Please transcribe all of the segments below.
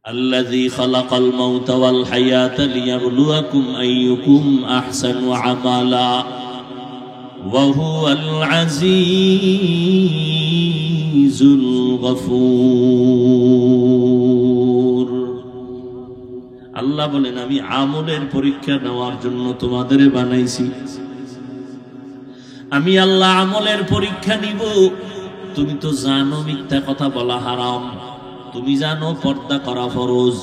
الذي خلق الموت والحياة ليبلوكم أيكم أحسن عملا وهو العزيز الغفور আল্লাহ বলেন আমি আমলের পরীক্ষা নেওয়ার জন্য তোমাদের বানাইছি। আমি আল্লাহ আমলের পরীক্ষা নিব। তুমি তো জানো মিথ্যা কথা বলা হারাম, তুমি জানো পর্দা করা ফরজ,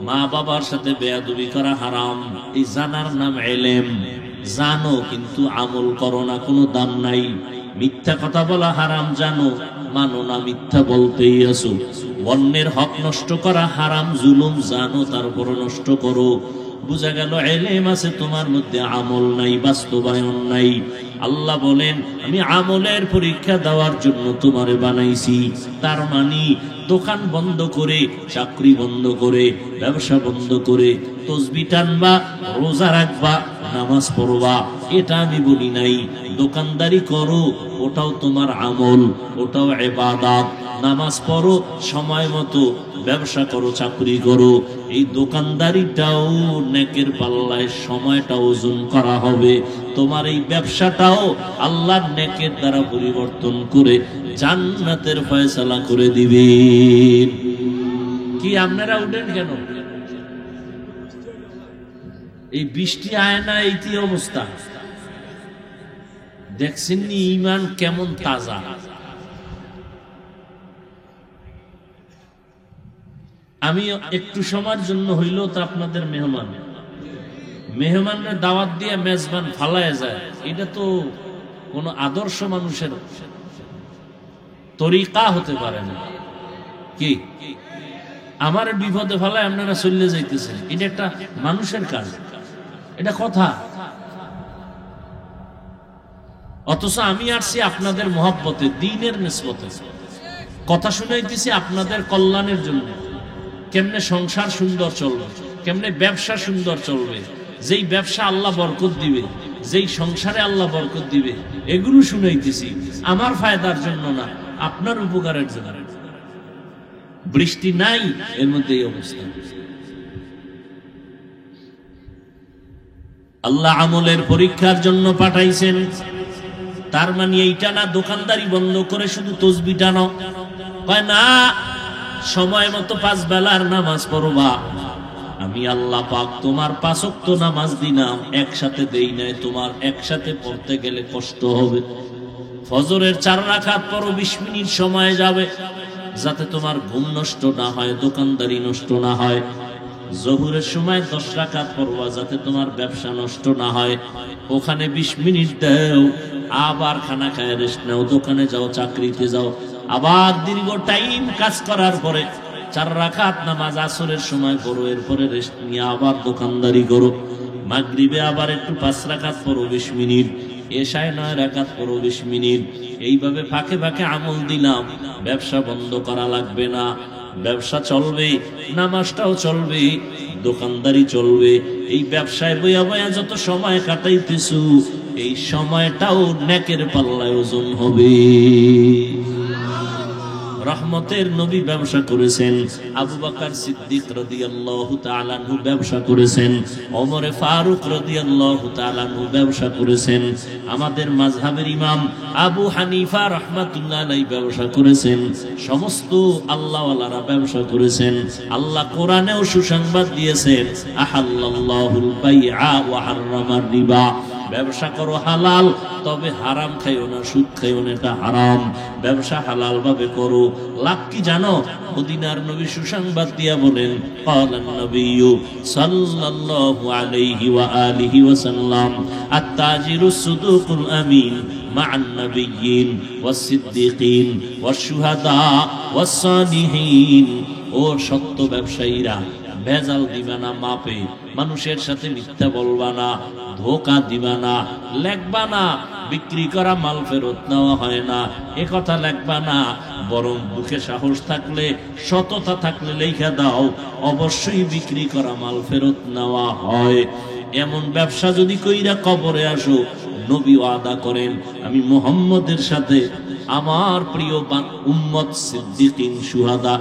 মা বাবার সাথে বেয়াদবি করা হারাম। এই জানার নাম ইলম। জানো কিন্তু আমল করো না, কোনো দাম নাই। মিথ্যা কথা বলা হারাম জানো, মানো না, মিথ্যা বলতেই আছো। অন্যের হক নষ্ট করা হারাম, জুলুম জানো তারপর নষ্ট করো। বুঝা গেল ইলম আছে তোমার মধ্যে, আমল নাই, বাস্তবায়ন নাই। আল্লাহ বলেন আমি আমলের পরীক্ষা দেওয়ার জন্য তোমারে বানাইছি। তার মানে দোকান বন্ধ করে, চাকরি বন্ধ করে, ব্যবসা বন্ধ করে তাসবিহ টানবা, রোজা রাখবা, নামাজ পড়বা, এটা আমি বলি নাই। দোকানদারি করো, ওটাও তোমার আমল, ওটাও ইবাদত। নামাজ পড়ো সময় মতো, ব্যবসা করো, চাকরি করো। এই দোকানদারিটাও নেকের পাল্লায় সময়টা ওজন করা হবে। তোমার এই ব্যবসাটাও আল্লাহর নেকের দ্বারা পরিবর্তন করে জান্নাতের ফয়সালা করে দিবেন। কি আপনারা উঠেন কেন? এই বৃষ্টি আয় না, এইটি অবস্থা। দেখছেন নি ঈমান কেমন তাজা। আমি একটু সময়ের জন্য হইল তো আপনাদের মেহমানের দাওয়াত দিয়ে মেজবান ফালায় যায়, এটা তো কোন আদর্শ মানুষের তরিকা হতে পারে না। কি আমার বিপদে ফালায় আপনারা চলে যাইতেছেন, এটা একটা মানুষের কাজ, এটা কথা। অথচ আমি আসছি আপনাদের মহব্বতে, দ্বীনের নিসবতে কথা শুনাইতেছি আপনাদের কল্যাণের জন্য। কেমনে সংসার সুন্দর চলবে, কেমনে ব্যবসা সুন্দর চলবে, যেই ব্যবসা আল্লাহ বরকত দিবে, যেই সংসারে আল্লাহ বরকত দিবে, এগুলো শুনাইতেছি আমার ফায়দার জন্য না, আপনার উপকারের জন্য। বৃষ্টি নাই, এর মধ্যে এই অবস্থা। আল্লাহ আমলের পরীক্ষার জন্য পাঠাইছেন। তার মানে এইটা না দোকানদারি বন্ধ করে শুধু তাসবিহ টানো, কয় না সময় মতো 5 বেলার নামাজ পড়বা। আমি আল্লাহ পাক তোমার 5 ওয়াক্ত নামাজ দিলাম, একসাথে দেই নাই। তোমার একসাথে পড়তে গেলে কষ্ট হবে। ফজরের 4 রাকাত পড়ো, 20 মিনিট সময় যাবে, যাতে তোমার ঘুম নষ্ট না হয়, দোকানদারি নষ্ট না হয়। জোহরের সময় 10 রাকাত পড়বা, যাতে তোমার ব্যবসা নষ্ট না হয়। ওখানে 20 মিনিট দাও, আবার খানা খায় রেস্ট নাও, দোকানে যাও, চাকরিতে যাও। আবার দীর্ঘ টাইম কাজ করার পরে 4 রাকাত নামাজ আসরের সময় পড়ো, এরপরে রেস্ট নিয়ে আবার দোকানদারি করো। মাগরিবে আবার একটু 5 রাকাত পড়ো 20 মিনিট, এশায় 9 রাকাত পড়ো 20 মিনিট। এইভাবে ফাঁকে ফাঁকে আমল দিলাম। ব্যবসা বন্ধ করা লাগবে না, ব্যবসা চলবে, নামাজটাও চলবে, দোকানদারি চলবে। এই ব্যবসায় বইয়া বইয়া যত সময় কাটাইতেছু, এই সময়টাও নেকের পাল্লায় ওজন হবে। রহমতের নবী ব্যবসা করেছেন, আবু বকর সিদ্দিক রাদিয়াল্লাহু তাআলা আনহু ব্যবসা করেছেন, ওমর ফারুক রাদিয়াল্লাহু তাআলা আনহু ব্যবসা করেছেন, আমাদের মাযহাবের ইমাম আবু হানিফা রাহমাতুল্লাহ আলাইহি ব্যবসা করেছেন, সমস্ত আল্লাহওয়ালারা ব্যবসা করেছেন। আল্লাহ কোরআনেও সুসংবাদ দিয়েছেন, আহাল্লাল্লাহুল বাইআ ওয়া হাররামার রিবা। ব্যবসা করো হালাল, তবে হারাম খাইও না, সুদ খাইও না, এটা হারাম। ব্যবসা হালাল ভাবে করো। লাভ কি জানো? মদিনার নবী সুসংবাদ দিয়া বলেন, ক্বালান নবিয়্যু সাল্লাল্লাহু আলাইহি ওয়া আলিহি ওয়া সাল্লাম, আত-তাজিরুস সুদুকুল আমিন মা'আন নাবিয়্যিন ওয়াস সিদ্দিকিন ওয়াশ শুহাদা ওয়াস সালিহিন। ও সত্য ব্যবসায়ীরা, ভেজাল দিবা না মাপে, মানুষের সাথে মিথ্যা বলবা না, ধোঁকা দিবা না, লেখবা না বিক্রি করা মাল ফেরত নেওয়া হয় না, এ কথা লেখবা না। বরং বুকে সাহস থাকলে, সততা থাকলে লেখা দাও, অবশ্যই বিক্রি করা মাল ফেরত নেওয়া হয়। এমন ব্যবসা যদি কইরা কবরে আসো, নবী ওয়াদা করেন আমি মুহাম্মদের সাথে আমার প্রিয় উম্মত সিদ্দিকিন শুহাদা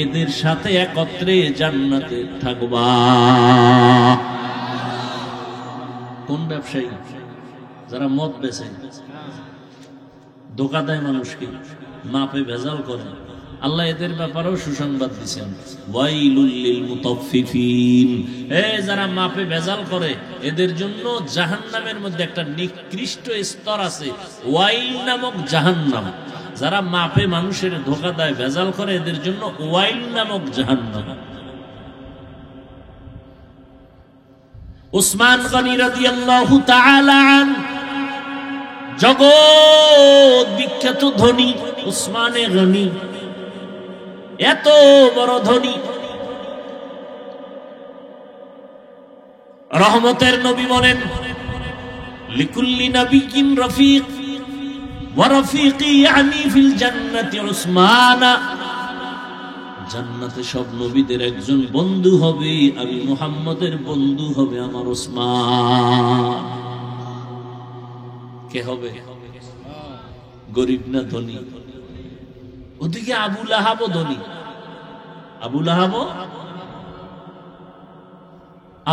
এদের সাথে একত্রে জান্নাতে থাকবা। কোন ব্যবসায়ী? যারা মদ বেচে, ধোঁকা দেয় মানুষকে, মাপে ভেজাল করে, আল্লাহ এদের ব্যাপারেও সুসংবাদ দিচ্ছেন, ওয়াইলুল লিল মুতাফফিফিন। যারা মাপে ভেজাল করে এদের জন্য জাহান্নামের মধ্যে একটা নিকৃষ্ট স্তর আছে, ওয়াইল নামক জাহান্নাম। যারা মাপে মানুষের ধোঁকা দেয়, ভেজাল করে, এদের জন্য ওয়াইল নামক জাহান্নাম। উসমান গনি রাদিয়াল্লাহু তাআলা আনহু, জগৎ বিখ্যাত ধনী উসমানে গনি, এত বড় ধনী, রহমতের নবী বলেন, লিকুল্লি নাবিয়্যিন রাফিক ওয়া রাফিকি ইয়ানি ফিল জান্নাতি উসমানা। জান্নাতে সব নবীদের একজন বন্ধু হবে, আমি মুহাম্মদের বন্ধু হবে আমার উসমান। কে হবে? গরিব না ধনী? ওদিকে আবু লাহাব ধনী। আবু লাহাব,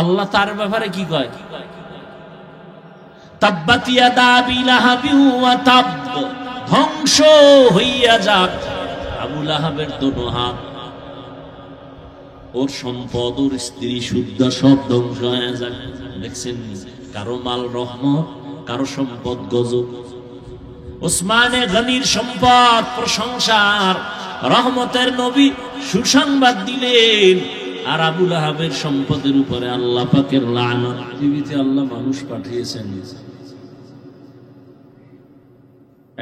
আল্লাহ তার ব্যাপারে কি কয়? তাব্বাত ইয়াদা আবি লাহাবি ওয়া তাব, ধ্বংস হইয়া যাক আবু লাহাবের দোনো হাত, ওর সম্পদ, ওর স্ত্রী সুদ্ধা সব ধ্বংস হয়ে যাক। দেখছেন, কারো মাল রহমত, কারো সম্পদ গজব। উসমানে গনির সম্পদ প্রশংসার, রহমতের নবী সুসংবাদ দিলেন, আর আবু লাহাবের সম্পদের উপরে আল্লাহ পাকের লানত। পৃথিবীতে আল্লাহ মানুষ পাঠিয়েছেন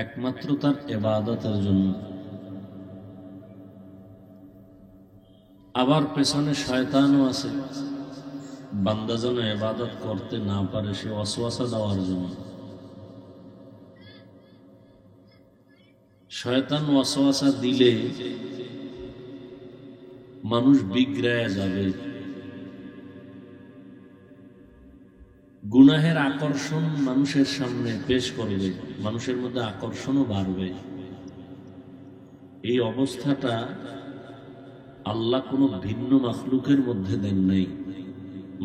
একমাত্র তার ইবাদতের জন্য। আবার পেছনে শয়তানও আছে, বান্দা যেন ইবাদত করতে না পারে সে ওয়াসওয়াসা দেওয়ার জন্য। শয়তান ওয়াসওয়াসা দিলে মানুষ বিগড়ায় যাবে, গুনাহের আকর্ষণ মানুষের সামনে পেশ করবে, মানুষের মধ্যে আকর্ষণও বাড়বে। এই অবস্থাটা আল্লাহ কোনো ভিন্ন মাখলুকের মধ্যে দেন নাই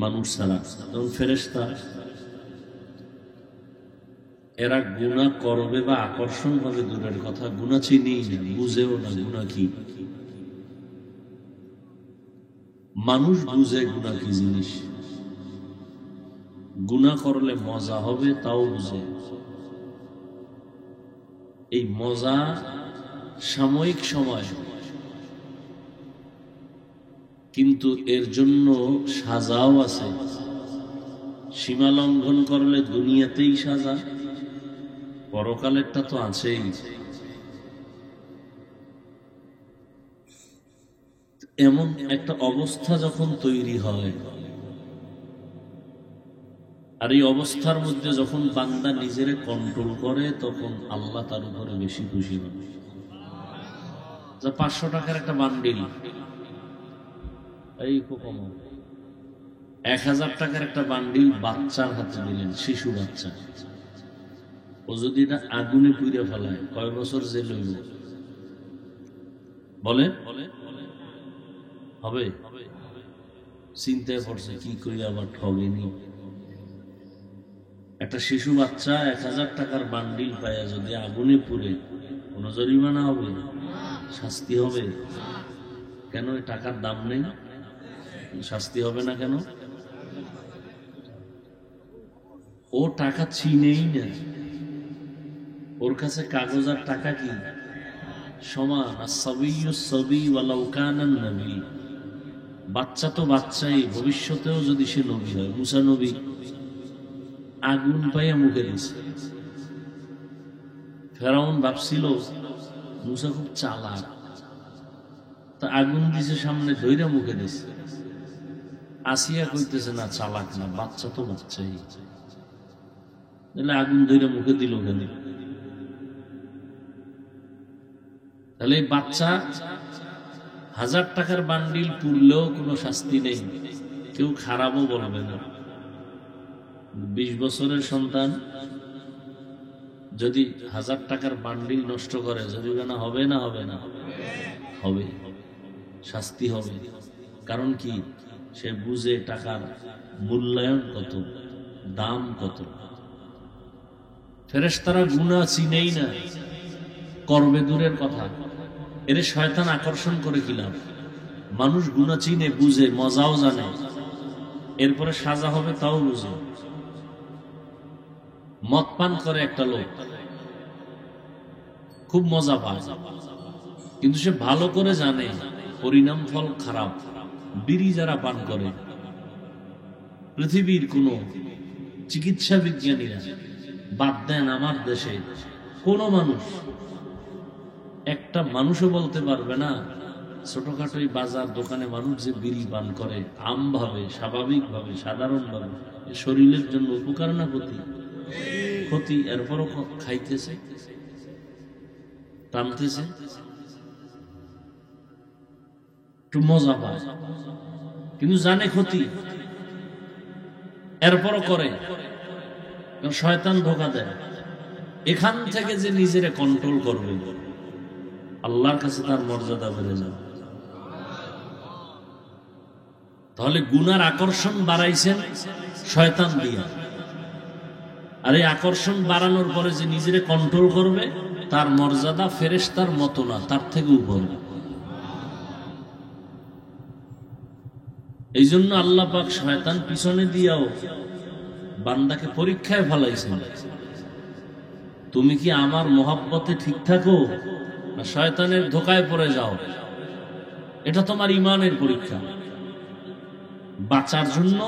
মানুষ ছাড়া। যেমন ফেরেশতা, এরা গুনাহ করবে বা আকর্ষণ হবে দূরের কথা, গুনাহ চিনেই না, বুঝেও না গুনাহ কি। মানুষ বুঝে গুনাহ কি জিনিস, গুনাহ করলে মজা হবে তাও বুঝে। এই মজা সাময়িক সময়, কিন্তু এর জন্য সাজাও আছে। সীমা লঙ্ঘন করলে দুনিয়াতেই সাজা, পরকালেরটা তো আছেই। এমন একটা অবস্থা যখন তৈরি হয়, আর এই অবস্থার মধ্যে যখন বান্দা নিজেরে কন্ট্রোল করে, তখন আল্লাহ তার উপরে বেশি খুশি হন। 500 টাকার একটা বান্ডিল, এই কম 1000 টাকার একটা বান্ডিল বাচ্চার হাতে দিলেন, শিশু বাচ্চা, ও যদি এটা আগুনে পুড়ে ফেলায় কয় বছর জেল হইব? বলে হবে? চিন্তায় পড়ছে কি করি আবার ঠগেনি। একটা শিশু বাচ্চা 1000 টাকার বান্ডিল পায়া যদি আগুনে পুড়ে, কোন জরিমানা হবে? শাস্তি হবে? কেন? টাকার দাম নেই, শাস্তি হবে না কেন? ও টাকা চিনেই না, ওর কাছে কাগজ আর টাকা কি সমান। বাচ্চা তো বাচ্চাই, ভবিষ্যতেও যদি সে নবী হয়। মুসা নবী আগুন পাইয়া মুখে দিছে, ফেরাউন ভাবছিল মুসা খুব চালাক, তা আগুন দিছে সামনে, ধইরা মুখে দিছে। আসিয়া কইতেছে না চালাক না, বাচ্চা তো বাচ্চাই, তাহলে আগুন ধইরা মুখে দিল কেন? তাহলে বাচ্চা 1000 টাকার বান্ডিল পুড়লেও কোনো শাস্তি নেই, কেউ খারাপও বলবে না। 20 বছরের সন্তান যদি 1000 টাকার বান্ডিল নষ্ট করে জরিমানা হবে না হবে না? হবে, শাস্তি হবে। কারণ কি? সে বুঝে টাকার মূল্যায়ন কত, দাম কত। ফেরেশতারা গুনাহ চিনেই না, করবে দূরের কথা। এর শয়তান আকর্ষণ করে কিলাম। মানুষ গুনাহ চিনে, বুঝে, মজাও জানে, এরপরে সাজা হবে তাও বুঝে। মদ পান করে একটা লোক, খুব মজা পায়, কিন্তু সে ভালো করে জানে পরিণাম ফল খারাপ। বিড়ি যারা পান করে, পৃথিবীর কোন চিকিৎসা বিজ্ঞানীরা বাদ দেন, আমার দেশে কোন মানুষ, একটা মানুষও বলতে পারবে না ছোটখাটো বাজার দোকানে মানুষ যে বিড়ি পান করে আমভাবে, স্বাভাবিকভাবে, সাধারণভাবে শরীরের জন্য উপকার না ক্ষতি? ক্ষতি। এরপরও খাইতেছে, টানতেছে, একটু মজা পায়, কিন্তু জানে ক্ষতি, এরপরও করে। শয়তান ধোঁকা দেয়। এখান থেকে যে নিজেরে কন্ট্রোল করবে, আল্লাহর কাছে তার মর্যাদা বেড়ে যাবে। তাহলে গুনার আকর্ষণ বাড়াইছেন শয়তান দিয়া, আর এই আকর্ষণ বাড়ানোর পরে যে নিজেরে কন্ট্রোল করবে, তার মর্যাদা ফেরেশতার মতো না, তার থেকে উপরে। এই জন্য আল্লাহ পাক শয়তান পিছনে দিয়াও বান্দাকে পরীক্ষায় ফেলাইছেন। তুমি কি আমার মহব্বতে ঠিক থাকো, না শয়তানের ধোকায় পড়ে যাও? এটা তোমার ইমানের পরীক্ষা। বাঁচার জন্য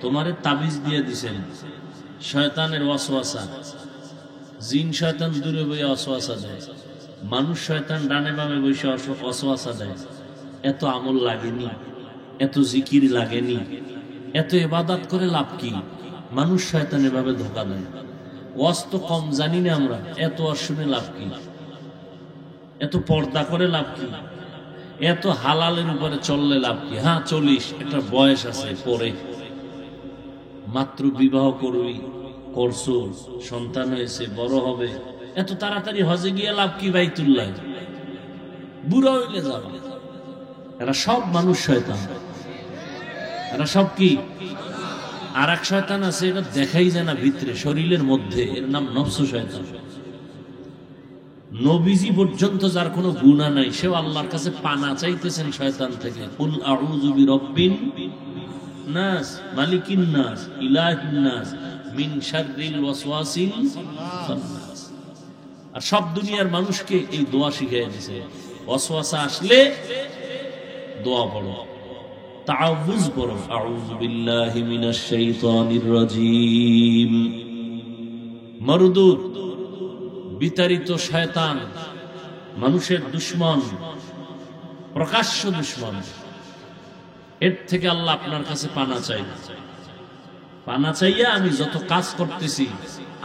তোমারে তাবিজ দিয়ে দিছেন শয়তানের ওয়াসওয়াসা। জিন শয়তান দূরে বইয়ে ওয়াসওয়াসা দেয়, মানুষ শয়তান ডানে বামে বসে ওয়াসওয়াসা দেয়। এত আমল লাগেনি, এত জিকির লাগেনি, এত ইবাদত করে লাভ কি? মানুষ শয়তান এভাবে ধোকা দেয়। ওয়াজ তো কম জানি না আমরা, এত ওয়াজ শুনে লাভ কি? এত পর্দা করে লাভ কি? এত হালালের উপরে চললে লাভ কি? হ্যাঁ চলিস, একটা বয়স আছে, পরে মাত্র বিবাহ করবি, করছো, সন্তান হয়েছে, বড় হবে, এত তাড়াতাড়ি হজে গিয়ে লাভ কি? বাইতুল্লাহ বুড়া হইলে যাবে। এরা সব মানুষ শয়তান, এরা সব কি? আর এক শয়তান আছে, এটা দেখাই যায় না ভিতরে, শরীরের মধ্যে, এর নাম নফস শয়তান। নবীজি পর্যন্ত যার কোনো গুনাহ নাই, সেও আল্লাহর কাছে পানা চাইতেছেন শয়তান থেকে। কুল আউযু বিরাব্বিন নাস, মালিকিন নাস, ইলাহিন নাস, মিন শাররিল ওয়াসওয়াসিল খান্নাস। আর সব দুনিয়ার মানুষকে এই দোয়া শিখিয়ে দিয়েছে। ওয়াসওয়াসা আসলে দোয়া পড়ো, তাআউযু পড়ো, আউযু বিল্লাহি মিনাশ শাইতানির রাজীম। মরদুদ, বিতাড়িত শয়তান, মানুষের দুশমন, প্রকাশ্য দুশমন, এর থেকে আল্লাহ আপনার কাছে পানা চাই। পানা চাইয়া আমি যত কাজ করতেছি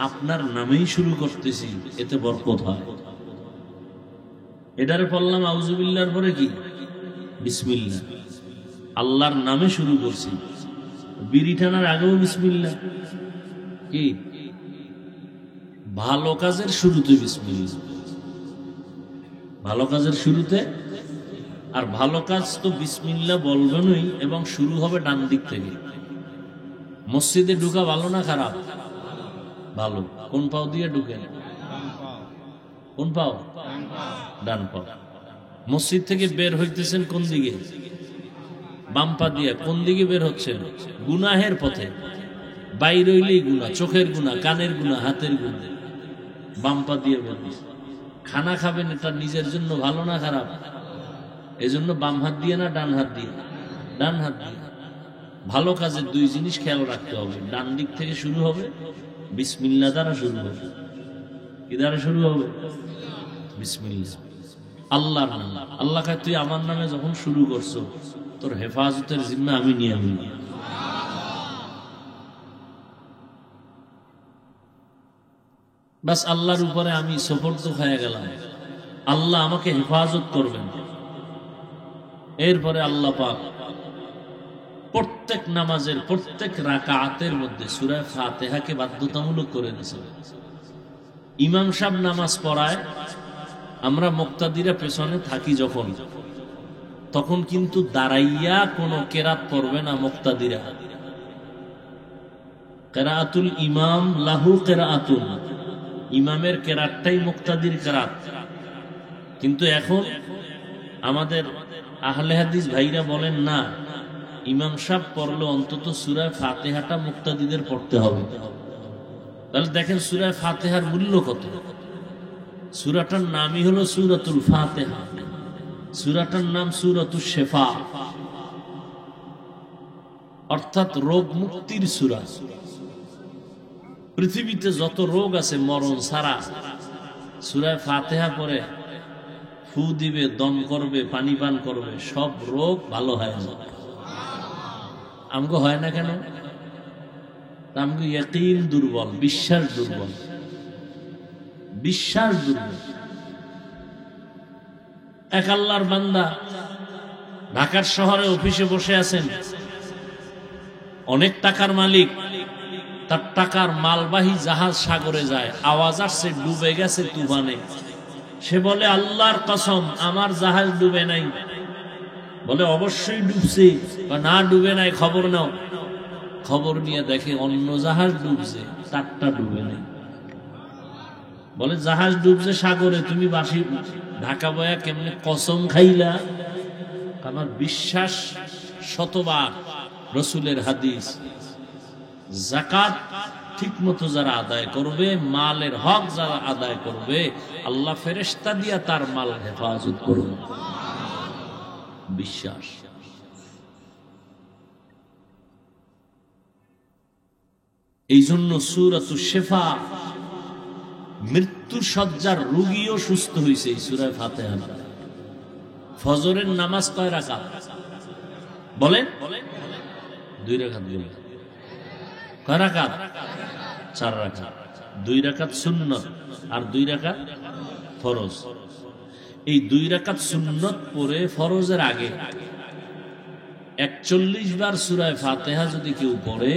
আপনার নামেই শুরু করতেছি, এতে বরকত হয়। এটারে পড়লাম আউযুবিল্লাহর পরে কি? বিসমিল্লাহ, আল্লাহর নামে শুরু করছি। বিড়ি টানার আগেও বিসমিল্লাহ। কি? ভালো কাজের শুরুতে বিসমিল্লাহ, ভালো কাজের শুরুতে। আর ভালো কাজ তো বিসমিল্লাহ বলবেনই, এবং শুরু হবে ডান দিক থেকে। মসজিদে ঢুকা ভালো না খারাপ? ভালো। কোন পাও দিয়ে ঢুকেন? কোন পাও? ডান পাও। মসজিদ থেকে বের হইতেছেন কোন দিকে? বাম পা দিয়ে। কোন দিকে বের হচ্ছেন? গুনাহের পথে। বাইর হইলেই গুনাহ, চোখের গুনাহ, কানের গুনাহ, হাতের গুনাহ, বাম পা দিয়ে বের হচ্ছে। খানা খাবেন, এটা নিজের জন্য ভালো না খারাপ? এজন্য বাম হাত দিয়ে না ডান হাত দিয়ে? ডান হাত দিয়ে। ভালো কাজের দুই জিনিস খেয়াল রাখতে হবে। ডান দিক থেকে শুরু হবে, বিসমিল্লাহ দ্বারা শুরু হবে। কি দ্বারা শুরু হবে? বিসমিল্লাহ, আল্লাহর নাম। আল্লাহ কয়, তুই আমার নামে যখন শুরু করছো, তোর হেফাজতের জিম্মা আমি নিয়ে নিই। বাস আল্লাহর উপরে আমি সুপর্দ হয়ে গেলাম, আল্লাহ আমাকে হেফাজত করবেন। এরপরে আল্লাহ পাক প্রত্যেক নামাজের প্রত্যেক রাকাতের মধ্যে সূরা ফাতিহাকে বাধ্যতামূলক করে দিয়েছেন। ইমাম সাহেব নামাজ পড়ায়, আমরা মুক্তাদিরা পেছনে থাকি যখন, তখন কিন্তু দাঁড়াইয়া কোনো কেরাত পড়বে না মুক্তাদিরা। কেরাতুল ইমাম লাহু কেরাতুন, ইমামের কেরাতটাই মুক্তাদির কেরাত। কিন্তু এখন আমাদের আহলে হাদিস ভাইরা বলেন না, ইমাম সাহেব পড়লে অন্তত সূরা ফাতিহাটা মুক্তাদিদের পড়তে হবে। তাহলে দেখেন সূরা ফাতিহার মূল্য কত। সূরাটার নামই হলো সূরাতুল ফাতিহা, সূরাটার নাম সূরাতুশ শিফা, অর্থাৎ রোগ মুক্তির সূরা। পৃথিবীতে যত রোগ আছে মরণ ছাড়া, সূরা ফাতিহা পড়ে ফু দিবে, দম করবে, পানি পান করবে, সব রোগ ভালো হয় না। আমগো হয় না কেন? আমগো ইয়াকিন দুর্বল, বিশ্বাস দুর্বল, বিশ্বাস দুর্বল। এক আল্লাহর বান্দা ঢাকার শহরে অফিসে বসে আছেন, অনেক টাকার মালিক, তার টাকার মালবাহী জাহাজ সাগরে যায়, আওয়াজ আসছে ডুবে গেছে তুফানে। সে বলে আল্লাহর কসম আমার জাহাজ ডুবে নাই। বলে অবশ্যই ডুবছে। না ডুবে নাই, খবর নাও। খবর নিয়ে দেখে অন্য জাহাজ ডুবছে, তারটা ডুবে নাই। বলে জাহাজ ডুবছে সাগরে, তুমি বাসি ঢাকা বয়া কেমনে কসম খাইলা? আমার বিশ্বাস শতবার রসুলের হাদিস, যাকাত ঠিক মতো যারা আদায় করবে, মালের হক যারা আদায় করবে, আল্লাহ ফেরেশতা দিয়া তার মাল হেফাজত করবে। বিশ্বাস। এই জন্য সূরাতুশ শিফা, মৃত্যুর শয্যার রোগীও সুস্থ হয়েছে এই সূরা ফাতিহা। ফজরের নামাজ কয় রাকাত বলেন? 2 রাকাত। কয় রাকাত? 4 রাকাত। 2 রাকাত সুন্নত আর 2 রাকাত ফরজ। এই 2 রাকাত সুন্নত পড়ে ফরজের আগে 41 বার সূরা ফাতিহা যদি কেউ পড়ে,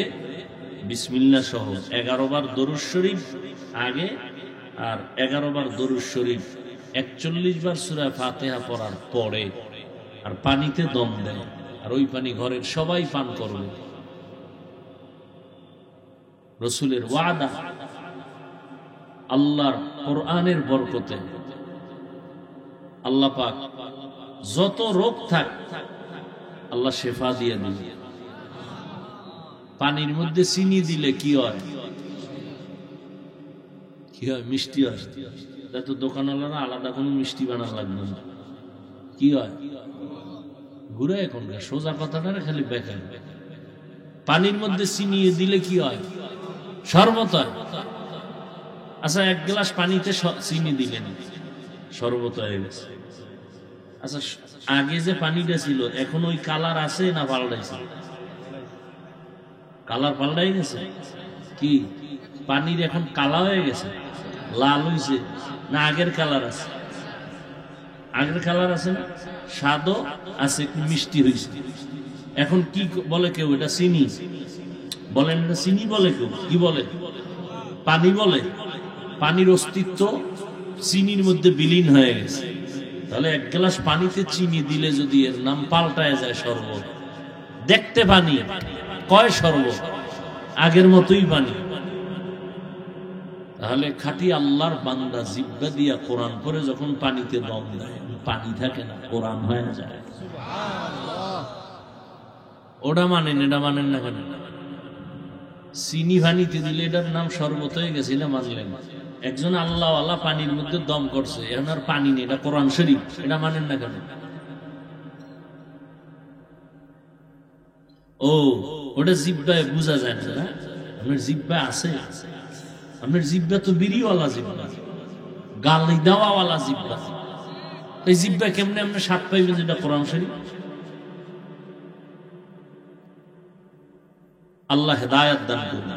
বিসমিল্লাহ সহ 11 বার দরুদ শরীফ আগে আর 11 বার দরুদ শরীফ, 41 বার সূরা ফাতিহা পড়ার পরে আর পানিতে দম দেয়, আর ওই পানি ঘরের সবাই পান করবে। রসুলের ওয়াদা, আল্লাহর কোরআনের বরকতে আল্লাহ পাক যত রোগ থাক আল্লাহ শেফা দিয়ে দিল। পানির মধ্যে চিনি দিলে কি হয়? কি হয়? মিষ্টি হয়। তো দোকানওয়ালারা আলাদা কোনো মিষ্টি বানা লাগবে না। কি হয়? ঘুরে এখনকার সোজা কথাটা খালি বেকার। পানির মধ্যে চিনি দিলে কি হয়? শরবত হয়। আচ্ছা, 1 গ্লাস পানিতে চিনি দিলেন, শরবত হয়ে গেছে। আচ্ছা, আগে যে পানিটা ছিল এখন ওই কালার আছে না পাল্টাইছে? কালার পাল্টাই গেছে। কি পানির এখন কালা হয়ে গেছে, লাল হয়েছে না আগের কালার আছে? আগের কালার আছে না, স্বাদও আছে, মিষ্টি হয়েছে। এখন কি বলে কেউ? এটা চিনি বলেন, এটা চিনি বলে কেউ। কি বলে? পানি বলে। পানির অস্তিত্ব চিনির মধ্যে বিলীন হয়ে গেছে। তাহলে 1 গ্লাস পানিতে চিনি দিলে যদি এর নাম পাল্টায় যায় শরবত, দেখতে পানি কয় শরবত, আগের মতোই পানি। তাহলে খাঁটি আল্লাহর বান্দা জিহ্বা দিয়া কোরআন পড়ে যখন পানিতে দম দেয়, পানি থাকে না, কোরআন হয়ে যায়। ওটা মানেন, এটা মানেন না কেন? চিনি পানিতে দিলে এটার নাম শরবত হয়ে গেছে, এটা মানলেন। একজন আল্লাহওয়ালা পানির মধ্যে দম করছে, এখন আর পানি নেই, এটা কোরআন শরীফ, এটা মানেন না কেন? ও ওটা জিহ্বায় বোঝা যায় না। আপনার জিহ্বা আছে, আপনার জিহ্বা তো বিড়িওয়ালা জিহ্বা, গালি দেওয়াওয়ালা জিহ্বা। এই জিহ্বা কেমনে আপনি স্বাদ পাইবেন যেটা কোরআন শরীফ? আল্লাহ হেদায়েত দান করুন।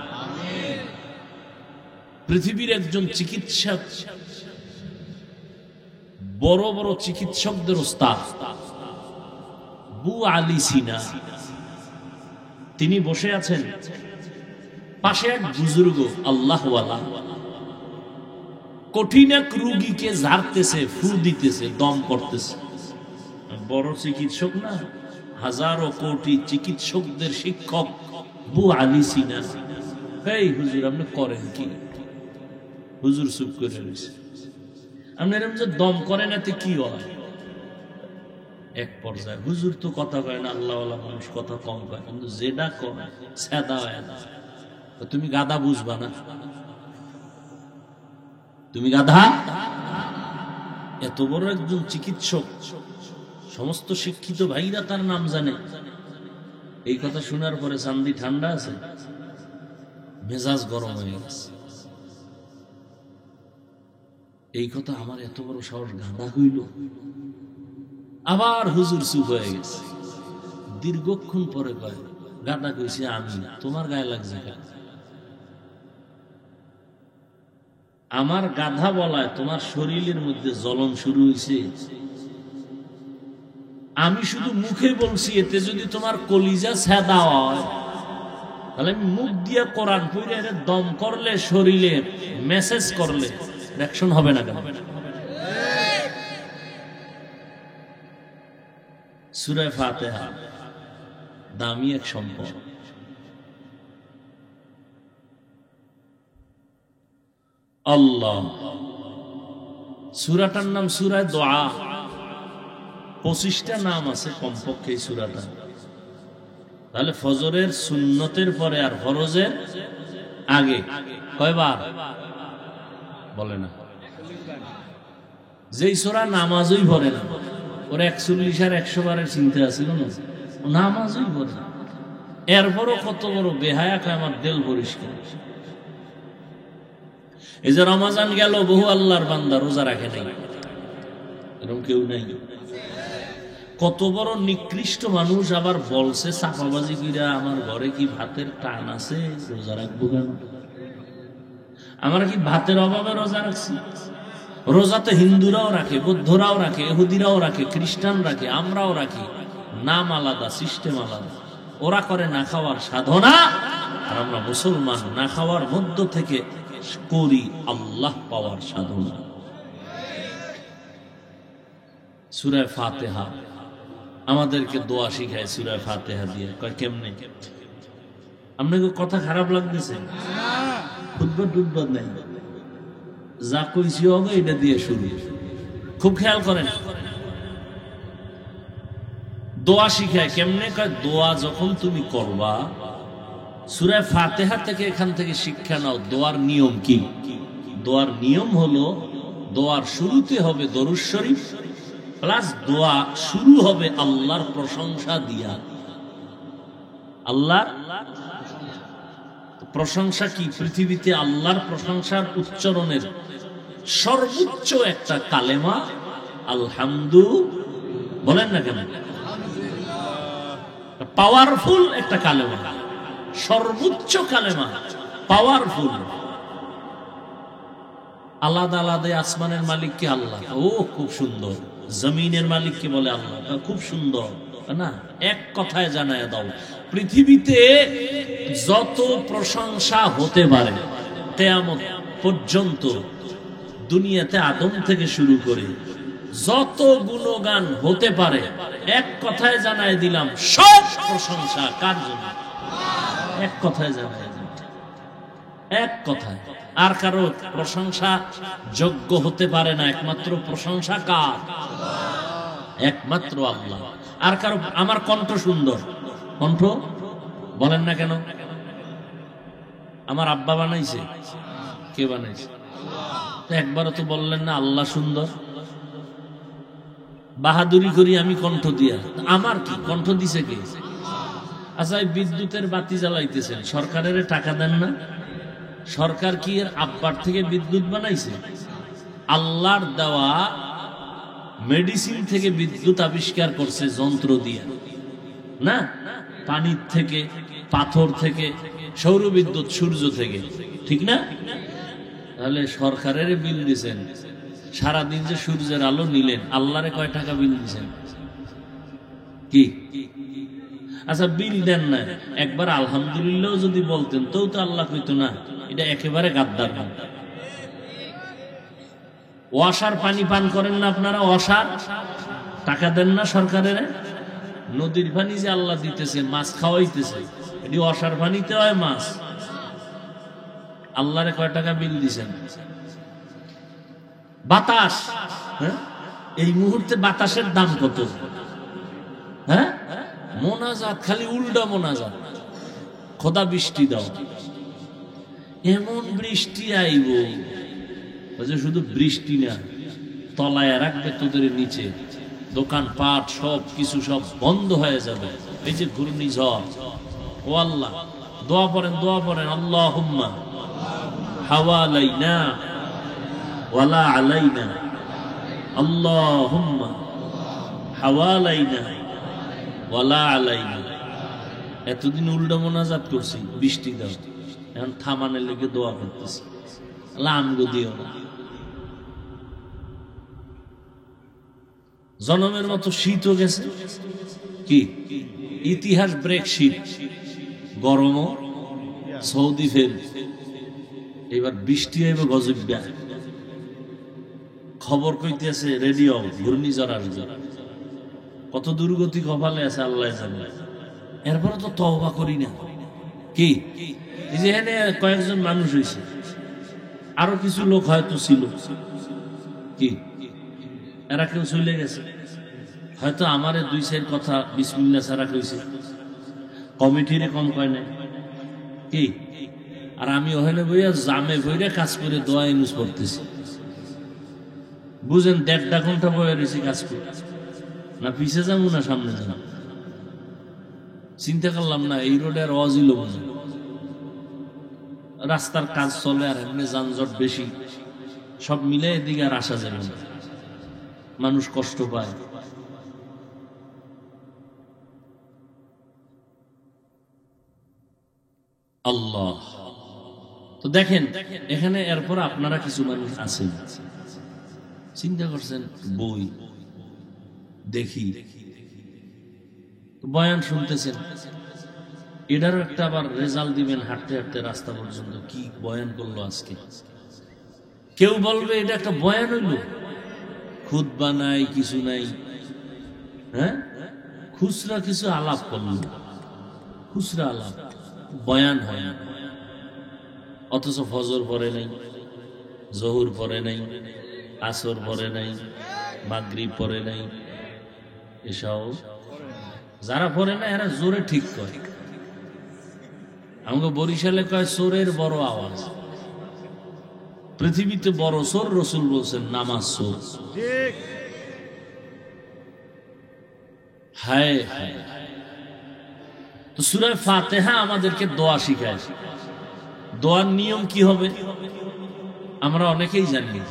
পৃথিবীর একজন চিকিৎসক, বড় বড় চিকিৎসকদের ওস্তাদ আবু আলী সিনা, তিনি বসে আছেন, পাশে এক বুজুর্গ আল্লাহওয়ালা, কঠিন এক রুগীকে ঝাড়তেছে, ফু দিতেছে, দম করতেছে। বড় চিকিৎসক না, হাজারো কোটি চিকিৎসকদের শিক্ষক আবু আলী সিনা। এই হুজুর আপনি করেন কি? হুজুর চুপ করে রয়েছে। আপনি এরকম যে দম করেন এতে কি হয়? এক পর্যায়ে হুজুর তো কথা কয় না, আল্লাহওয়ালা মানুষ কথা কম কয়, কিন্তু যেটা কয় সেদা হয় না। তুমি গাধা বুঝবা না, তুমি গাধা। এত বড় একজন চিকিৎসক, সমস্ত শিক্ষিত ভাইরা তার নাম জানে। এই কথা শোনার পরে চান্দি ঠান্ডা আছে, মেজাজ গরম হয়ে গেছে। এই কথা আমার এত বড় সাহস, গাধা হইল। আবার হুজুর চুপ হয়ে গেছে। দীর্ঘক্ষণ পরে কয়, গাধা কইছে আমি, তোমার গায়ে লাগছে কেন? আমার গাধা বলায় তোমার শরীরের মধ্যে জ্বলন শুরু হয়েছে। আমি শুধু মুখে বলছি, এতে যদি তোমার কলিজা ছেদা হয়, তাহলে আমি মুখ দিয়ে কোরআন পড়ে দম করলে, শরীরে মেসেজ করলে রিঅ্যাকশন হবে না কেন? সূরা ফাতিহা দামি এক সম্পদ। আল্লাহ, সূরাটার নাম সূরা দোয়া। 25টা নাম আছে কমপক্ষে এই সূরাটা। তাহলে ফজরের সুন্নতের পরে আর ফরজের আগে কয়বার বলে না? যেই সূরা নামাজই পড়ে না, ওর 41 আর 100 বারের চিন্তা আছে না, নামাজই পড়ে না। এরপরও কত বড় বেহায়া, আমার দিল পরিষ্কার। এই যে রমজান গেল, বহু আল্লাহর বান্দা রোজা রাখে নাই, এরকম কেউ নাই। কত বড় নিকৃষ্ট মানুষ আবার বলছে চাপাবাজি কইরা, আমার ঘরে কি ভাতের টান আছে, রোজা রাখবো কেন? আমরা কি ভাতের অভাবে রোজা রাখছি? রোজা তো হিন্দুরাও রাখে, বৌদ্ধরাও রাখে, ইহুদিরাও রাখে, খ্রিস্টান রাখে, আমরাও রাখি। নাম আলাদা, সিস্টেম আলাদা। ওরা করে না খাওয়ার সাধনা, আর আমরা মুসলমান না খাওয়ার মধ্য থেকে করি আল্লাহ পাওয়ার সাধনা। সূরা ফাতিহা আমাদেরকে দোয়া শিখায়, সূরা ফাতিহা দিয়ে। কয় কেমনে? আপনাকে কথা খারাপ লাগতেছে? খুতবা টুতবা নাই, যা কইছি হবে এটা দিয়ে শুরু। খুব খেয়াল করেন, দোয়া শিখায় কেমনে। কয় দোয়া যখন তুমি করবা, সূরা ফাতিহা থেকে, এখান থেকে শিক্ষা নাও দোয়ার নিয়ম কি। দোয়ার নিয়ম হলো, দোয়ার শুরুতে হবে দরুদ শরীফ, প্লাস দোয়া শুরু হবে আল্লাহর প্রশংসা দিয়া। আল্লাহর প্রশংসা কি? পৃথিবীতে আল্লাহর প্রশংসার উচ্চারণের সর্বোচ্চ একটা কালেমা আলহামদু, বলেন না কেন? পাওয়ারফুল একটা কালেমা, সর্বোচ্চ কালেমা, পাওয়ারফুল। আলাদা আলাদা। আসমানের মালিক কে? আল্লাহ, ও খুব সুন্দর। জমিনের মালিক কে বলে? আল্লাহ, খুব সুন্দর না? এক কথায় জানায় দাও, পৃথিবীতে যত প্রশংসা হতে পারে কিয়ামত পর্যন্ত, দুনিয়াতে আদম থেকে শুরু করে যত গুণগান হতে পারে, এক কথায় জানায় দিলাম, সব প্রশংসা কার জন্য? এক কথায় জানায় দিলাম, এক কথায়। আর কারো প্রশংসা যোগ্য হতে পারে না, একমাত্র প্রশংসা কার? একমাত্র আল্লাহ। আর কারো, আমার কণ্ঠ সুন্দর, কণ্ঠ বলেন না কেন? আমার আব্বা বানাইছে? কে বানাইছে? একবারও তো বললেন না আল্লাহ সুন্দর। বাহাদুরি করি আমি কণ্ঠ দিয়া, আমার কি? কণ্ঠ দিছে কে? আচ্ছা, বিদ্যুতের বাতি জ্বালাইতেছেন, সরকারের টাকা দেন না? সরকার কি এর আব্বার থেকে বিদ্যুৎ বানাইছে? আল্লাহর দেওয়া মেডিসিন থেকে বিদ্যুৎ আবিষ্কার করছে যন্ত্র দিয়ে, না? পানির থেকে, পাথর থেকে, সৌর বিদ্যুৎ, সূর্য থেকে, ঠিক না? তাহলে সরকারের বিল দিছেন, সারাদিন যে সূর্যের আলো নিলেন, আল্লাহরে কয় টাকা বিল দিছেন? কি? আচ্ছা, বিল দেন না, একবার আলহামদুলিল্লাহ যদি বলতেন তো আল্লাহ কইতো না এটা একেবারে গাদ্দার না? ওয়াসার পানি পান করেন না আপনারা? ওয়াসার টাকা দেন না সরকারের? নদীর পানি যে আল্লাহ দিতেছে, মাছ খাওয়াইতেছে, এটি ওয়াসার পানিতে হয় মাছ। আল্লাহরে কয় টাকা বিল দিছেন? বাতাস, হ্যাঁ, এই মুহূর্তে বাতাসের দাম কত? হ্যাঁ, মোনাজাত, খালি উল্টা মোনাজাত, খোদা বৃষ্টি দাও। এমন বৃষ্টি আইব যে শুধু বৃষ্টি না, তলায় রাখবে তোদের নিচে, দোকান পাট সব কিছু সব বন্ধ হয়ে যাবে। এই যে ঘূর্ণিঝড়, ও আল্লাহ, দোয়া পড়েন, দোয়া পড়েন, আল্লাহুম্মা হাওয়ালাইনা ওয়ালা আলাইনা, আল্লাহুম্মা হাওয়ালাইনা ওয়ালা আলাইনা। এতদিন উল্টা মোনাজাত করছি, বৃষ্টি দাও, এখন থামানের লেগে দোয়া করতেছি, আমগো দিও না। জনমের মতো শীতও গেছে, কি ইতিহাস ব্রেক শীত, গরমও সৌদি ফের, এবার বৃষ্টি হইব গজব। খবর কইতেছে রেডিও, ঘূর্ণিঝড় আসবে, কত দুর্গতি কপালে আছে আল্লাহ জানে। এরপরে তো তওবা করি না, কি এই যে এখানে কয়েকজন মানুষ হয়েছে, আরো কিছু লোক হয়তো ছিল, কি এরা কেউ চলে গেছে, হয়তো আমারে দুই চার কথা বিসমিল্লাহ ছাড়া কইছে, কমিটিরে কম কয় নাই, কি আর আমি ওখানে বইয়া জামে বইরে কাজ করে দোয়া ইউজ করতেছি। বুঝেন 1.5 ঘন্টা বয়ে রয়েছি কাজ করে, না পিছিয়ে যাবো না সামনে যাবো, চিন্তা করলাম না এই রোডে আর অজিল না, রাস্তার কাজ চলে আর এমনি যানজট বেশি, সব মিলে এদিকে আর আসা যাবে না, মানুষ কষ্ট পায়। আল্লাহ, তো দেখেন এখানে এরপর আপনারা কিছু মানুষ আছেন, চিন্তা করছেন বই দেখি, বয়ান শুনতেছেন, এটারও একটা আবার রেজাল্ট দিবেন হাঁটতে হাঁটতে রাস্তা পর্যন্ত, কি বয়ান করলো আজকে। কেউ বলবে এটা একটা বয়ান হইল, খুতবা নাই, কিছু নাই, হ্যাঁ, খুচরা কিছু আলাপ করলো, খুচরা আলাপ, বয়ান হয় না। অথচ ফজর পড়ে নাই, জহুর পড়ে নাই, আসর পড়ে নাই, মাগরিব পড়ে নাই, এসব যারা পড়ে না এরা জোরে ঠিক করে। আমাকে বরিশালে কয় চোরের বড় আওয়াজ, পৃথিবীতে বড় চোর রসুল বলছেন নামাজ চোর। হায় হায়, তো সূরা ফাতিহা আমাদেরকে দোয়া শিখায়। দোয়ার নিয়ম কি হবে আমরা অনেকেই জানি।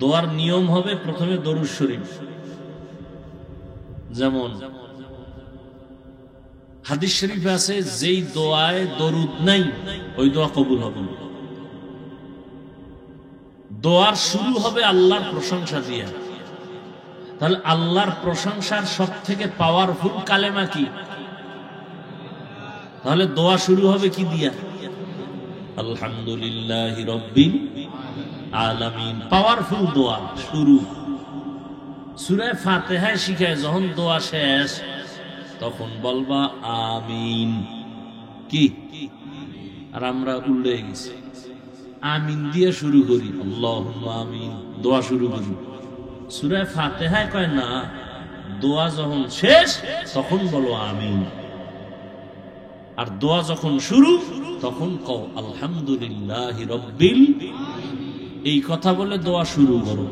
দোয়ার নিয়ম হবে প্রথমে দরুদ শরীফ, যেমন হাদিস শরীফে আছে যেই দোয়ায় দরুদ নাই ওই দোয়া কবুল হবে না। দোয়ার শুরু হবে আল্লাহর প্রশংসা দিয়ে। তাহলে আল্লাহর প্রশংসার সব থেকে পাওয়ারফুল কালেমা কি? তাহলে দোয়া শুরু হবে কি দিয়া? আলহামদুলিল্লাহি রাব্বিল আলামিন। পাওয়ারফুল দোয়া শুরু। সূরা ফাতিহায় শিখায় যখন দোয়া শেষ তখন বলবা আমিন। কি? আর আমরা উল্টে গেছি, আমিন দিয়ে শুরু করি, আল্লাহুম্মা আমিন, দোয়া শুরু করি। সূরা ফাতিহায় কয় না, দোয়া যখন শেষ তখন বলো আমিন, আর দোয়া যখন শুরু তখন কও আলহামদুলিল্লাহি রাব্বিল। এই কথা বলে দোয়া শুরু করো।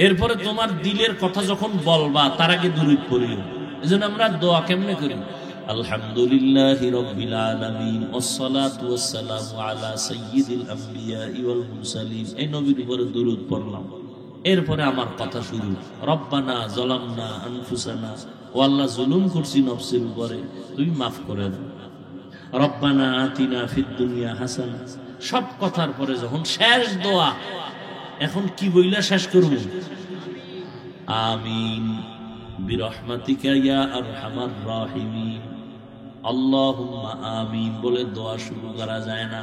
এরপরে তোমার দিলের কথা যখন বলবা তার আগে দুরূদ পড়িও। এজন্য আমরা দোয়া কেমনে করি? আলহামদুলিল্লাহি রাব্বিল আলামিন ওয়াসসালাতু ওয়াসসালামু আলা সাইয়্যিদিল আমবিয়া ওয়াল মুরসালিন। এই নবীর উপরে দুরূদ পড়লাম। এরপরে আমার কথা শুরু, রব্বানা যালামনা আনফুসানা, ও আল্লাহ জুলুম করছি নফসের উপরে, তুমি মাফ করে দাও। রব্বানা আতিনা ফিদ দুনিয়া হাসানা। সব কথার পরে যখন শেষ দোয়া, এখন কি বইলা শেষ করব? আমিন বিরহমাতিকা ইয়া আরহামার রাহিমিন। আল্লাহুম্মা আমিন বলে দোয়া শুরু করা যায় না।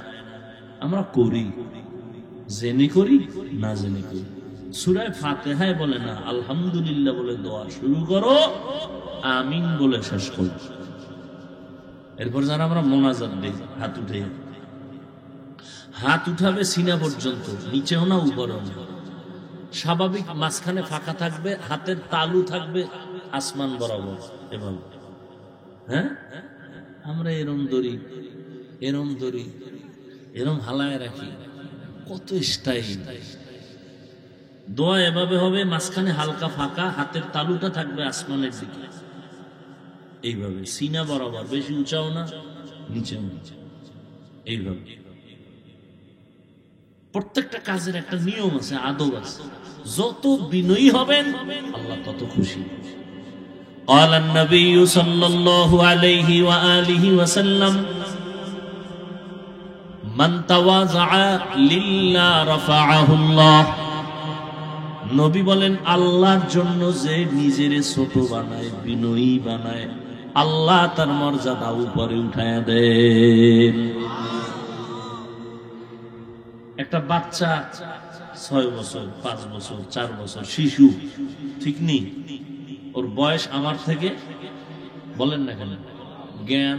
আমরা করি, জেনে করি না জেনে করি। সূরা ফাতিহায় বলে না আলহামদুলিল্লাহ বলে দোয়া শুরু করো, আমিন বলে শেষ করো। এরপর যারা আমরা মোনাজাত দেই, হাত উঠে, হাত উঠাবে সিনা পর্যন্ত, নিচেও না উপরেও না, স্বাভাবিক, মাঝখানে ফাঁকা থাকবে, হাতের তালু থাকবে আসমান বরাবর এভাবে। হ্যাঁ, আমরা এরম ধরি, এরম ধরি, এরম হালায় রাখি, কত স্টাইল। দোয়া এভাবে হবে, মাঝখানে হালকা ফাঁকা, হাতের তালুটা থাকবে আসমানের দিকে, এইভাবে সিনা বরাবর, বেশি উঁচাও না নিচেও না, এইভাবে। প্রত্যেকটা কাজের একটা নিয়ম আছে, আদব আছে। যত বিনয়ী হবেন আল্লাহ তত খুশি। قال النبي صلى الله عليه وآله وسلم من تواضع لله رفعه الله। নবী বলেন আল্লাহর জন্য যে নিজের ছোট বানায়, বিনয়ী বানায়, আল্লাহ তার মর্যাদা উপরে উঠায়া দেন। একটা বাচ্চা 6 বছর, 5 বছর, 4 বছর শিশু, ঠিক নেই, ওর বয়স আমার থেকে, বলেন না কেন, জ্ঞান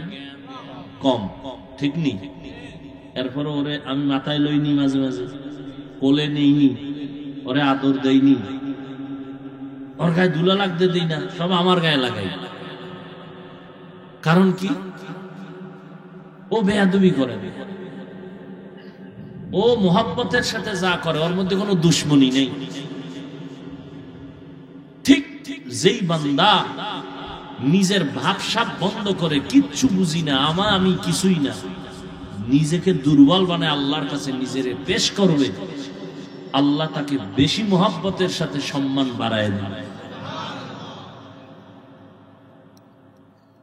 কম, ঠিক নেই। এরপরে ওরে আমি মাথায় লইনি, মাঝে মাঝে কোলে নেইনি, ওরে আদর দেইনি, ওর গায়ে ধুলা লাগতে দিই না, সব আমার গায়ে লাগাই। কারণ কি? ও বেয়াদবি করে, ও মোহাব্বতের সাথে যা করে, ওর মধ্যে কোনো দুশ্মনী নেই। ঠিক যেই বান্দা নিজের ভাবসাব বন্ধ করে, কিচ্ছু বুঝি না, আমি কিছুই না, নিজেকে দুর্বল বানায় আল্লাহর কাছে নিজের পেশ করবে, আল্লাহ তাকে বেশি মোহাব্বতের সাথে সম্মান বাড়ায় দেবে।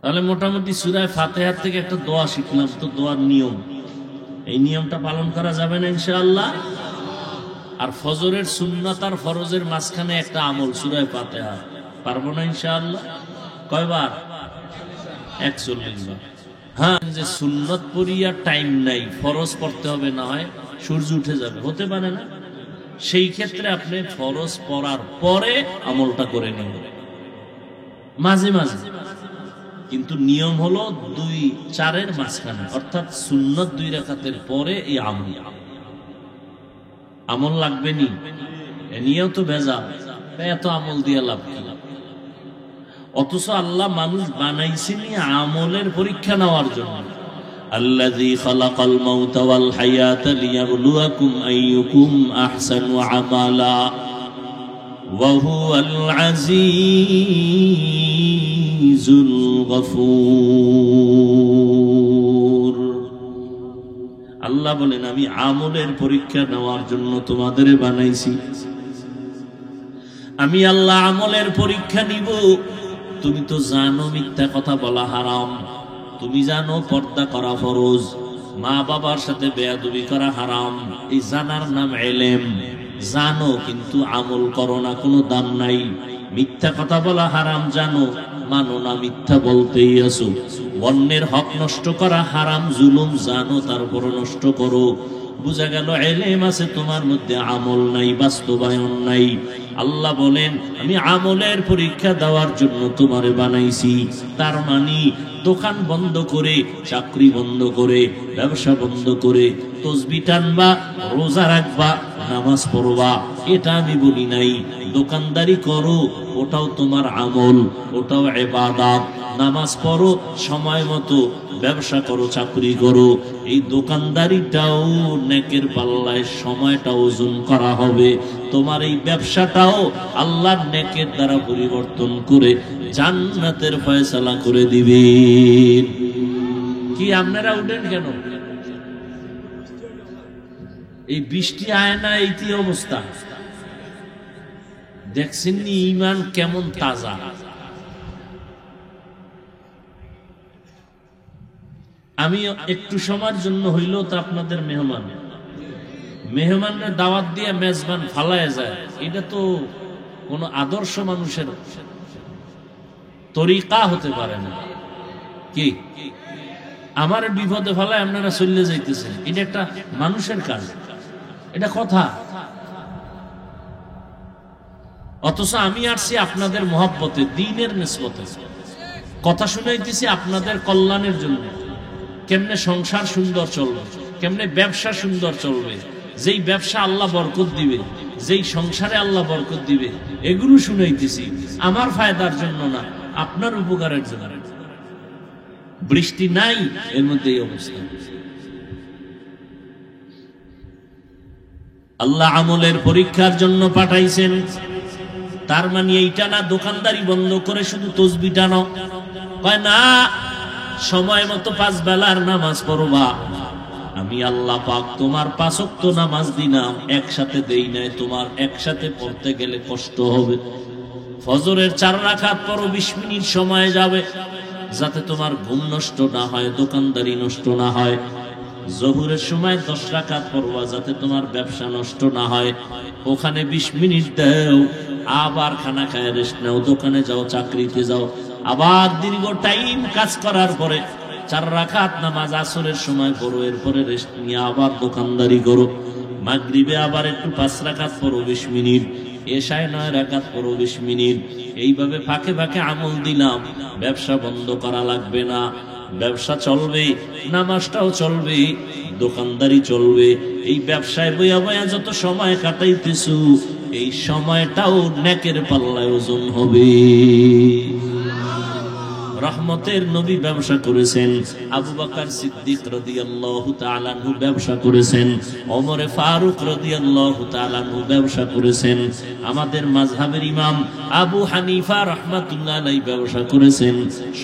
তাহলে মোটামুটি সূরা ফাতিহা থেকে একটা দোয়া শিখলাম, তো দোয়ার নিয়ম, এই নিয়মটা পালন করা যাবে না ইনশাআল্লাহ। আর ফজরের সুন্নাত আর ফরজের মাঝখানে একটা আমল সূরা ফাতিহা, পারবো না ইনশাআল্লাহ। কয়বার? 41 বার। হ্যাঁ, যে সুন্নত পড়িয়া টাইম নাই, ফরজ পড়তে হবে, না হয় সূর্য উঠে যাবে, হতে পারে না, সেই ক্ষেত্রে আপনি ফরজ পড়ার পরে আমলটা করে নিন মাঝে মাঝে। কিন্তু নিয়ম হলো 2-4-এর মাঝখানে, অর্থাৎ সুন্নত 2 রাকাতের পরে এই আমল লাগবে নি। এ নিয়েও তো ভেজাল, এত আমল দিয়ে লাভ কি? অথচ আল্লাহ মানুষ বানাইছেনি আমলের পরীক্ষা নেওয়ার জন্য। আল্লাযী খালাকাল মাউতা ওয়াল হায়াতা লিয়াবলুয়াকুম আইয়ুকুম আহসানু আমালা ওয়া হুয়াল আজিজুল গফুর। আল্লাহ বলেন আমি আমলের পরীক্ষা নেওয়ার জন্য তোমাদের বানাইছি। আমি আল্লাহ আমলের পরীক্ষা নিব। তুমি তো জানো মিথ্যা কথা বলা হারাম, তুমি জানো পর্দা করা ফরজ, মা বাবার সাথে বেয়াদবি করা হারাম, এই জানার নাম ইলম। জানো কিন্তু আমল করো না, কোনো দাম নাই। মিথ্যা কথা বলা হারাম জানো, মানো না, মিথ্যা বলতেই আছো। অন্যের হক নষ্ট করা হারাম, জুলুম জানো, তারপর নষ্ট করো। বুঝা গেল ইলম আছে তোমার মধ্যে, আমল নাই, বাস্তবায়ন নাই। আল্লাহ বলেন আমি আমলের পরীক্ষা দেওয়ার জন্য তোমারে বানাইছি। তার মানে দোকান বন্ধ করে, চাকরি বন্ধ করে, ব্যবসা বন্ধ করে তাসবিহ টানবা, রোজা রাখবা, নামাজ পড়বা, এটা আমি বলি নাই। দোকানদারি করো, ওটাও তোমার আমল, ওটাও ইবাদত। নামাজ পড়ো সময় মতো, ব্যবসা করো, চাকরি করো, এই দোকানদারিটাও নেকের পাল্লায় সময়টা ওজন করা হবে। তোমার এই ব্যবসাটাও আল্লাহর নেকের দ্বারা পরিবর্তন করে জান্নাতের ফয়সালা করে দিবেন। কি আপনারা উঠেন কেন? এই বৃষ্টি আয় না, এইটি অবস্থা। দেখছেন নি ঈমান কেমন তাজা। আমি একটু সময়ের জন্য হইলেও তো আপনাদের মেহমানের দাওয়াত দিয়ে মেজবান ফালায় যায়, এটা তো কোন আদর্শ মানুষের তরিকা হতে পারে না। কি আমার বিপদে ফেলায় আপনারা চলে যাইতেছেন, এটা একটা মানুষের কাজ, এটা কথা। অথচ আমি আসছি আপনাদের মহব্বতে, দ্বীনের নিসবতে, কথা শুনাইতেছি আপনাদের কল্যাণের জন্য। কেমনে সংসার সুন্দর চলবে, কেমনে ব্যবসা সুন্দর চলবে, যেই ব্যবসা আল্লাহ বরকত দিবে, যেই সংসারে আল্লাহ বরকত দিবে, এগুলো শুনাইতেছি আমার ফায়দার জন্য না, আপনার উপকারের জন্য। বৃষ্টি নাই, এর মধ্যে এই অবস্থা। আল্লাহ আমলের পরীক্ষার জন্য পাঠাইছেন। তার মানে এইটা না দোকানদারি বন্ধ করে শুধু তসবিহ টানো, কয় না সময় মতো 5 বেলার নামাজ পড়বা। আমি আল্লাহ পাক তোমার 5 ওয়াক্ত নামাজ দিলাম, একসাথে দেই নাই, তোমার একসাথে পড়তে গেলে কষ্ট হবে। ফজরের 4 রাকাত পড়ো, 20 মিনিট সময় যাবে, যাতে তোমার ঘুম নষ্ট না হয়, দোকানদারি নষ্ট না হয়। জোহরের সময় 10 রাকাত পড়বা, যাতে তোমার ব্যবসা নষ্ট না হয়। ওখানে 20 মিনিট দাও, আবার খানা খায় রেস্ট নাও, দোকানে যাও, চাকরিতে যাও। আবার দীর্ঘ টাইম কাজ করার পরে 4 রাকাত নামাজ আসরের সময় পড়ো, এরপরে রেস্ট নিয়ে আবার দোকানদারি করো। মাগরিবে আবার একটু 5 রাকাত পড়ো 20 মিনিট, এশায় 9 রাকাত পড়ো 20 মিনিট। এইভাবে ফাঁকে ফাঁকে আমল দিলাম, ব্যবসা বন্ধ করা লাগবে না, ব্যবসা চলবে, নামাজটাও চলবে, দোকানদারি চলবে। এই ব্যবসায় বইয়া বইয়া যত সময় কাটাইতেছু, এই সময়টাও নেকের পাল্লায় ওজন হবে। রহমতের নবী ব্যবসা করেছেন, আবু বকর সিদ্দিক রাদিয়াল্লাহু তাআলা আনহু ব্যবসা করেছেন, ওমর ফারুক রাদিয়াল্লাহু তাআলা আনহু ব্যবসা করেছেন, আমাদের মাযহাবের ইমাম আবু হানিফা রাহমাতুল্লাহ আলাইহি ব্যবসা করেছেন,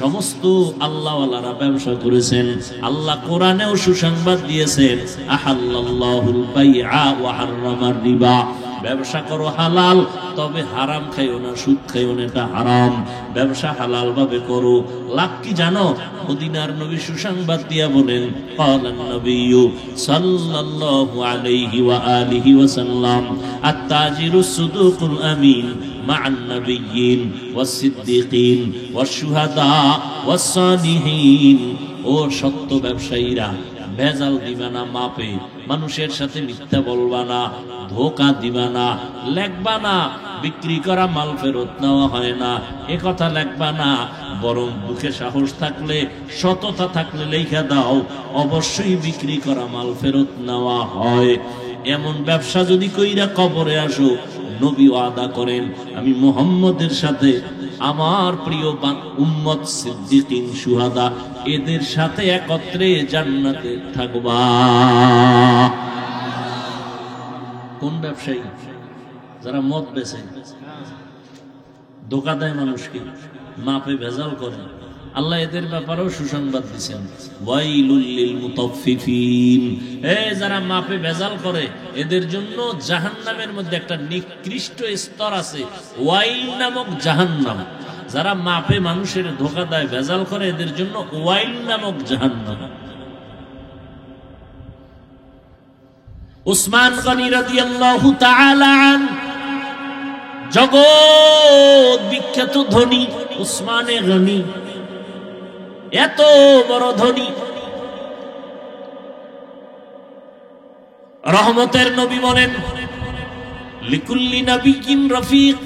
সমস্ত আল্লাহওয়ালারা ব্যবসা করেছেন। আল্লাহ কোরআনেও সুসংবাদ দিয়েছেন, আহাল্লাল্লাহুল বাইআ ওয়া হাররামার রিবা। ব্যবসা করো হালাল, তবে হারাম খাইও না, সুদ খাইও না, এটা হারাম। ব্যবসা হালাল ভাবে করো। লাভ কি জানো? মদিনার নবী সুসংবাদ দিয়া বলেন, ক্বালান নবিয়্যু সাল্লাল্লাহু আলাইহি ওয়া আলিহি ওয়া সাল্লাম, আত-তাজিরুস সুদুকুল আমিন মা'আন নাবিয়্যিন ওয়াস সিদ্দিকিন ওয়াস শুহাদা ওয়াস সালিহিন। ও সত্য ব্যবসায়ীরা, ভেজাল দিবা না মাপে, মানুষের সাথে মিথ্যা বলবা না, ধোঁকা দিবা না, লেখবা না বিক্রি করা মাল ফেরত নেওয়া হয় না, এ কথা লেখবা না। বরং বুকে সাহস থাকলে, সততা থাকলে লেখা দাও, অবশ্যই বিক্রি করা মাল ফেরত নেওয়া হয়। এমন ব্যবসা যদি কইরা কবরে আসো, নবী ওয়াদা করেন, আমি মুহাম্মদের সাথে আমার প্রিয় উম্মত সিদ্দিকিন শুহাদা এদের সাথে একত্রে জান্নাতে থাকবা। কোন ব্যবসায়ী? যারা মদ বেচে, ধোঁকা দেয় মানুষকে, মাপে ভেজাল করে, আল্লাহ এদের ব্যাপারেও সুসংবাদ দিচ্ছেন, ওয়াইলুল লিল মুতাফফিফিন। যারা মাপে ভেজাল করে, এদের জন্য জাহান্নামের মধ্যে একটা নিকৃষ্ট স্তর আছে, ওয়াইল নামক জাহান্নাম। যারা মাপে মানুষের ধোঁকা দেয়, ভেজাল করে, এদের জন্য ওয়াইল নামক জাহান্নাম। উসমান গনি রাদিয়াল্লাহু তাআলা আনহু, জগৎ বিখ্যাত ধনী উসমানে গনি, এত বড় ধনী। রহমতের নবী বলেন, লিকুল্লি নাবিয়্যিন রাফিক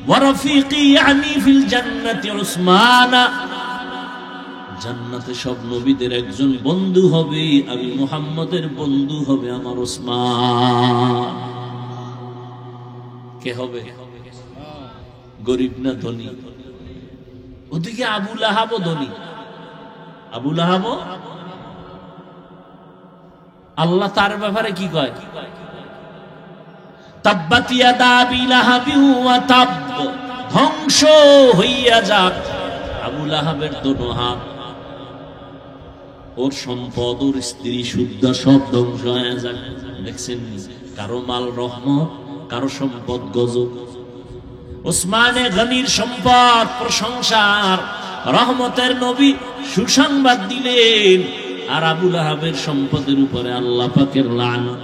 ওয়া রাফিকি ইয়ানি ফিল জান্নাতি উসমানা। জান্নাতে সব নবীদের একজন বন্ধু হবে, আমি মুহাম্মদের বন্ধু হবে আমার উসমান। কে হবে? গরিব না ধনী? ওদিকে আবু লাহাব ধনী। আবু লাহাব, আল্লাহ তার ব্যাপারে কি কয়? তাব্বাত ইয়াদা আবি লাহাবিন ওয়া তাব, ধ্বংস হইয়া যাক আবু লাহাবের দোনো হাত। ওর সম্পদ, ওর স্ত্রী শুদ্ধ, সব ধ্বংস হয়ে যাক। দেখছেন, কারো মাল রহমত, কারো সম্পদ গজব। উসমানে গনির সম্পদ প্রশংসার, রহমতের নবী সুসংবাদ দিলেন, আর আবু লাহাবের সম্পদের উপরে আল্লাহ পাকের লানত।